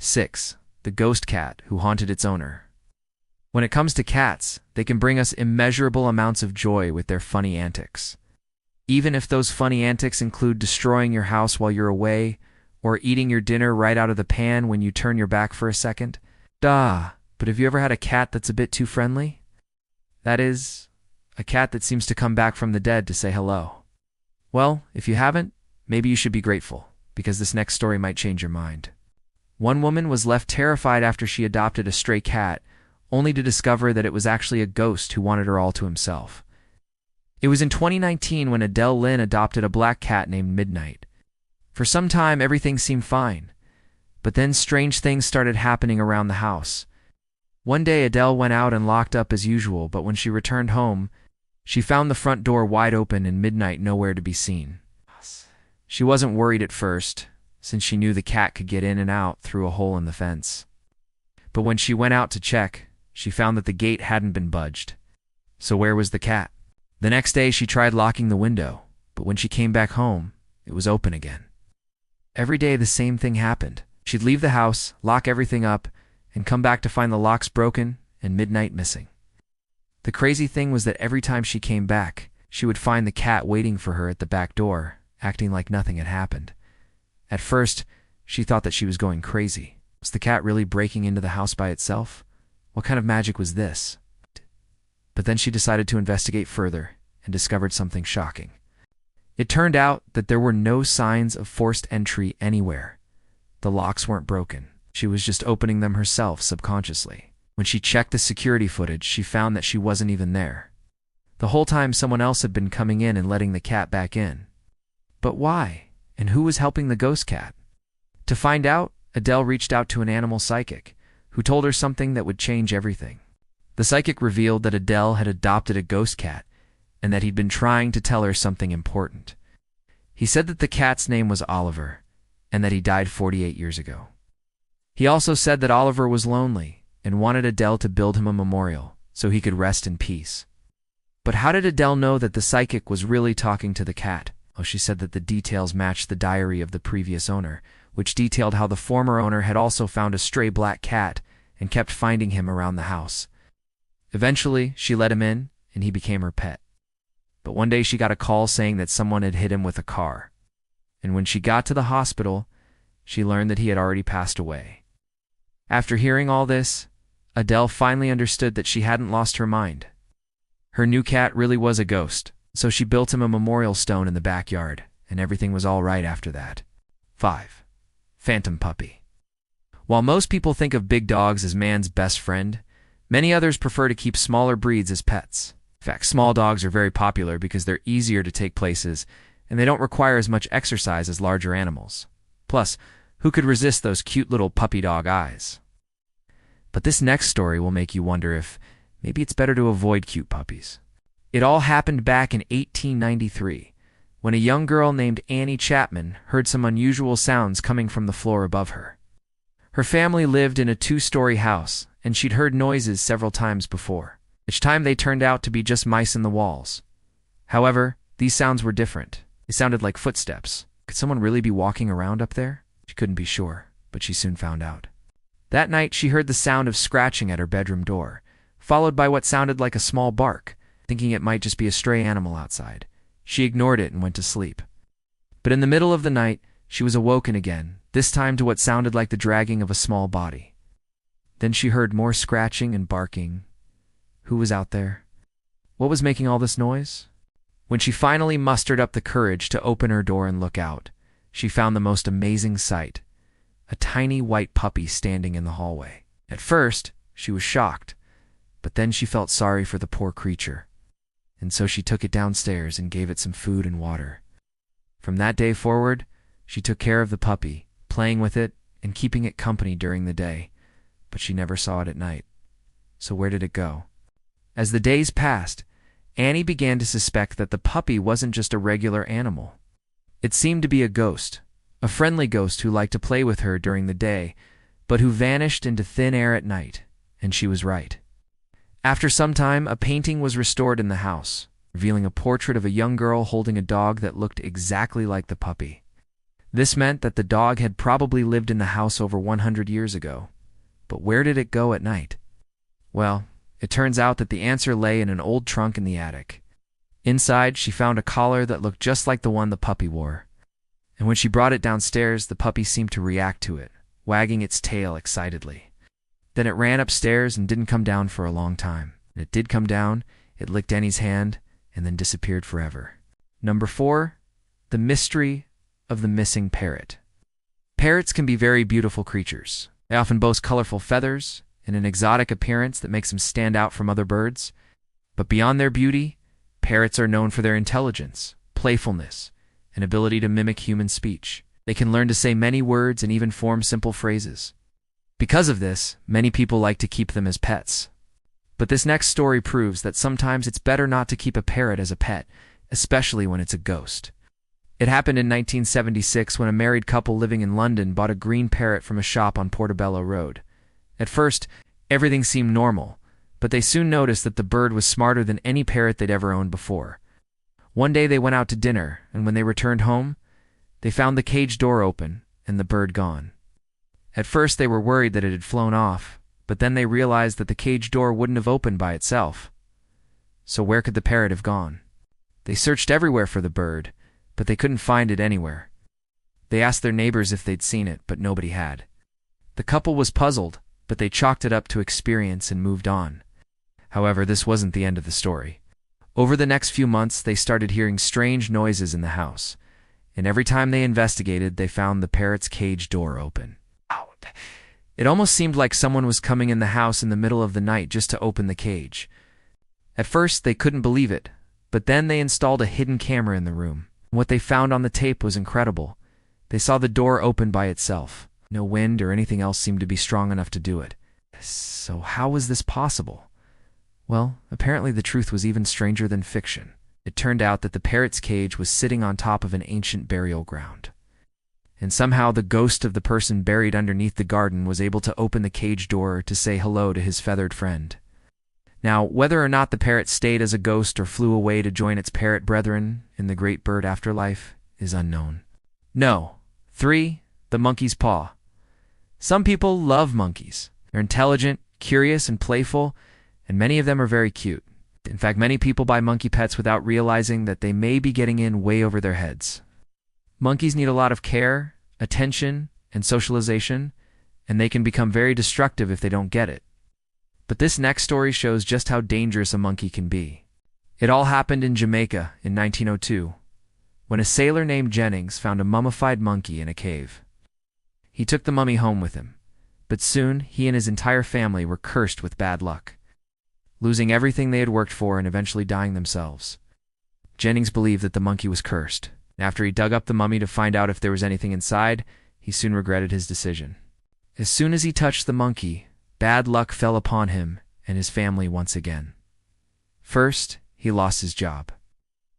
6. The ghost cat who haunted its owner. When it comes to cats, they can bring us immeasurable amounts of joy with their funny antics. Even if those funny antics include destroying your house while you're away, or eating your dinner right out of the pan when you turn your back for a second. But have you ever had a cat that's a bit too friendly? That is, a cat that seems to come back from the dead to say hello. Well, if you haven't, maybe you should be grateful, because this next story might change your mind. One woman was left terrified after she adopted a stray cat, only to discover that it was actually a ghost who wanted her all to himself. It was in 2019 when Adele Lynn adopted a black cat named Midnight. For some time, everything seemed fine, but then strange things started happening around the house. One day, Adele went out and locked up as usual, but when she returned home, she found the front door wide open and Midnight nowhere to be seen. She wasn't worried at first, since she knew the cat could get in and out through a hole in the fence. But when she went out to check, she found that the gate hadn't been budged. So where was the cat? The next day, she tried locking the window, but when she came back home, it was open again. Every day, the same thing happened. She'd leave the house, lock everything up, and come back to find the locks broken and Midnight missing. The crazy thing was that every time she came back, she would find the cat waiting for her at the back door, acting like nothing had happened. At first, she thought that she was going crazy. Was the cat really breaking into the house by itself? What kind of magic was this? But then she decided to investigate further and discovered something shocking. It turned out that there were no signs of forced entry anywhere. The locks weren't broken. She was just opening them herself subconsciously. When she checked the security footage, she found that she wasn't even there. The whole time someone else had been coming in and letting the cat back in. But why? And who was helping the ghost cat? To find out, Adele reached out to an animal psychic, who told her something that would change everything. The psychic revealed that Adele had adopted a ghost cat, and that he'd been trying to tell her something important. He said that the cat's name was Oliver, and that he died 48 years ago. He also said that Oliver was lonely, and wanted Adele to build him a memorial, so he could rest in peace. But how did Adele know that the psychic was really talking to the cat? Oh, she said that the details matched the diary of the previous owner, which detailed how the former owner had also found a stray black cat and kept finding him around the house. Eventually, she let him in, and he became her pet. But one day she got a call saying that someone had hit him with a car. And when she got to the hospital, she learned that he had already passed away. After hearing all this, Adele finally understood that she hadn't lost her mind. Her new cat really was a ghost, so she built him a memorial stone in the backyard, and everything was all right after that. 5. Phantom Puppy. While most people think of big dogs as man's best friend, many others prefer to keep smaller breeds as pets. In fact, small dogs are very popular because they're easier to take places, and they don't require as much exercise as larger animals. Plus, who could resist those cute little puppy dog eyes? But this next story will make you wonder if maybe it's better to avoid cute puppies. It all happened back in 1893, when a young girl named Annie Chapman heard some unusual sounds coming from the floor above her. Her family lived in a 2-story house, and she'd heard noises several times before. Each time they turned out to be just mice in the walls. However, these sounds were different. They sounded like footsteps. Could someone really be walking around up there? She couldn't be sure, but she soon found out. That night, she heard the sound of scratching at her bedroom door, followed by what sounded like a small bark. Thinking it might just be a stray animal outside, she ignored it and went to sleep. But in the middle of the night, she was awoken again, this time to what sounded like the dragging of a small body. Then she heard more scratching and barking. Who was out there? What was making all this noise? When she finally mustered up the courage to open her door and look out, she found the most amazing sight: a tiny white puppy standing in the hallway. At first, she was shocked, but then she felt sorry for the poor creature. And so she took it downstairs and gave it some food and water. From that day forward, she took care of the puppy, playing with it and keeping it company during the day, but she never saw it at night. So where did it go? As the days passed, Annie began to suspect that the puppy wasn't just a regular animal. It seemed to be a ghost, a friendly ghost who liked to play with her during the day, but who vanished into thin air at night, and she was right. After some time, a painting was restored in the house, revealing a portrait of a young girl holding a dog that looked exactly like the puppy. This meant that the dog had probably lived in the house over 100 years ago. But where did it go at night? Well, it turns out that the answer lay in an old trunk in the attic. Inside, she found a collar that looked just like the one the puppy wore. And when she brought it downstairs, the puppy seemed to react to it, wagging its tail excitedly. Then it ran upstairs and didn't come down for a long time. And it did come down, it licked Annie's hand, and then disappeared forever. Number 4, the mystery of the missing parrot. Parrots can be very beautiful creatures. They often boast colorful feathers and an exotic appearance that makes them stand out from other birds. But beyond their beauty, parrots are known for their intelligence, playfulness, and ability to mimic human speech. They can learn to say many words and even form simple phrases. Because of this, many people like to keep them as pets. But this next story proves that sometimes it's better not to keep a parrot as a pet, especially when it's a ghost. It happened in 1976 when a married couple living in London bought a green parrot from a shop on Portobello Road. At first, everything seemed normal, but they soon noticed that the bird was smarter than any parrot they'd ever owned before. One day they went out to dinner, and when they returned home, they found the cage door open and the bird gone. At first they were worried that it had flown off, but then they realized that the cage door wouldn't have opened by itself. So where could the parrot have gone? They searched everywhere for the bird, but they couldn't find it anywhere. They asked their neighbors if they'd seen it, but nobody had. The couple was puzzled, but they chalked it up to experience and moved on. However, this wasn't the end of the story. Over the next few months, they started hearing strange noises in the house, and every time they investigated, they found the parrot's cage door open. It almost seemed like someone was coming in the house in the middle of the night just to open the cage. At first, they couldn't believe it, but then they installed a hidden camera in the room. What they found on the tape was incredible. They saw the door open by itself. No wind or anything else seemed to be strong enough to do it. So how was this possible? Well, apparently the truth was even stranger than fiction. It turned out that the parrot's cage was sitting on top of an ancient burial ground. And somehow the ghost of the person buried underneath the garden was able to open the cage door to say hello to his feathered friend. Now, whether or not the parrot stayed as a ghost or flew away to join its parrot brethren in the great bird afterlife is unknown. No. 3. The monkey's paw. Some people love monkeys. They're intelligent, curious, and playful, and many of them are very cute. In fact, many people buy monkey pets without realizing that they may be getting in way over their heads. Monkeys need a lot of care, attention, and socialization, and they can become very destructive if they don't get it. But this next story shows just how dangerous a monkey can be. It all happened in Jamaica in 1902, when a sailor named Jennings found a mummified monkey in a cave. He took the mummy home with him, but soon he and his entire family were cursed with bad luck, losing everything they had worked for and eventually dying themselves. Jennings believed that the monkey was cursed. After he dug up the mummy to find out if there was anything inside, he soon regretted his decision. As soon as he touched the monkey, bad luck fell upon him and his family once again. First, he lost his job.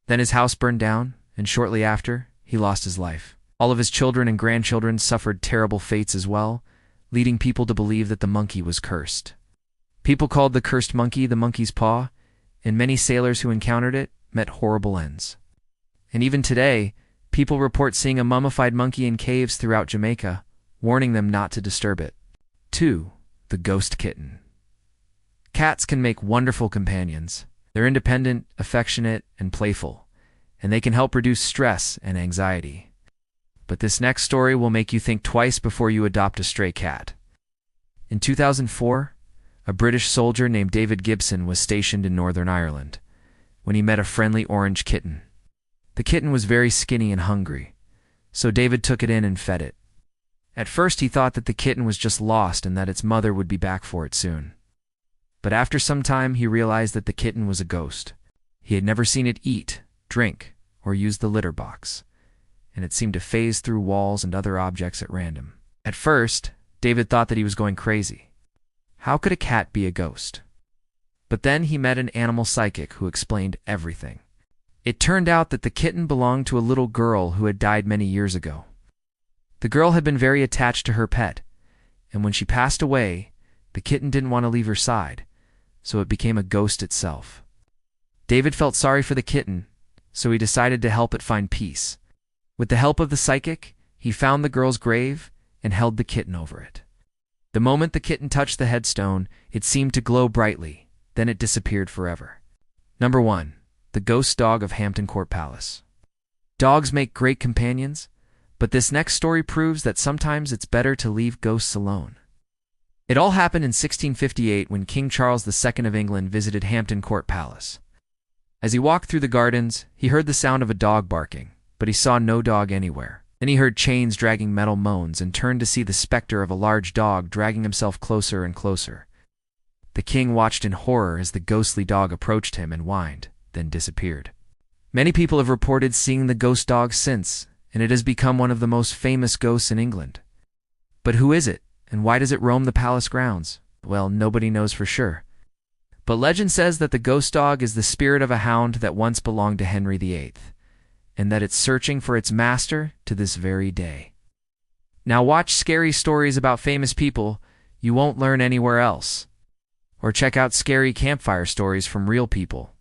Then his house burned down, and shortly after, he lost his life. All of his children and grandchildren suffered terrible fates as well, leading people to believe that the monkey was cursed. People called the cursed monkey the monkey's paw, and many sailors who encountered it met horrible ends. And even today, people report seeing a mummified monkey in caves throughout Jamaica, warning them not to disturb it. 2. The ghost kitten. Cats can make wonderful companions. They're independent, affectionate, and playful, and they can help reduce stress and anxiety. But this next story will make you think twice before you adopt a stray cat. In 2004, a British soldier named David Gibson was stationed in Northern Ireland when he met a friendly orange kitten. The kitten was very skinny and hungry, so David took it in and fed it. At first he thought that the kitten was just lost and that its mother would be back for it soon. But after some time he realized that the kitten was a ghost. He had never seen it eat, drink, or use the litter box, and it seemed to phase through walls and other objects at random. At first, David thought that he was going crazy. How could a cat be a ghost? But then he met an animal psychic who explained everything. It turned out that the kitten belonged to a little girl who had died many years ago. The girl had been very attached to her pet, and when she passed away, the kitten didn't want to leave her side, so it became a ghost itself. David felt sorry for the kitten, so he decided to help it find peace. With the help of the psychic, he found the girl's grave and held the kitten over it. The moment the kitten touched the headstone, it seemed to glow brightly, then it disappeared forever. Number 1. The Ghost Dog of Hampton Court Palace. Dogs make great companions, but this next story proves that sometimes it's better to leave ghosts alone. It all happened in 1658 when King Charles II of England visited Hampton Court Palace. As he walked through the gardens, he heard the sound of a dog barking, but he saw no dog anywhere. Then he heard chains dragging metal moans and turned to see the specter of a large dog dragging himself closer and closer. The king watched in horror as the ghostly dog approached him and whined, then disappeared. Many people have reported seeing the ghost dog since, and it has become one of the most famous ghosts in England. But who is it, and why does it roam the palace grounds? Well, nobody knows for sure. But legend says that the ghost dog is the spirit of a hound that once belonged to Henry VIII, and that it's searching for its master to this very day. Now watch scary stories about famous people you won't learn anywhere else. Or check out scary campfire stories from real people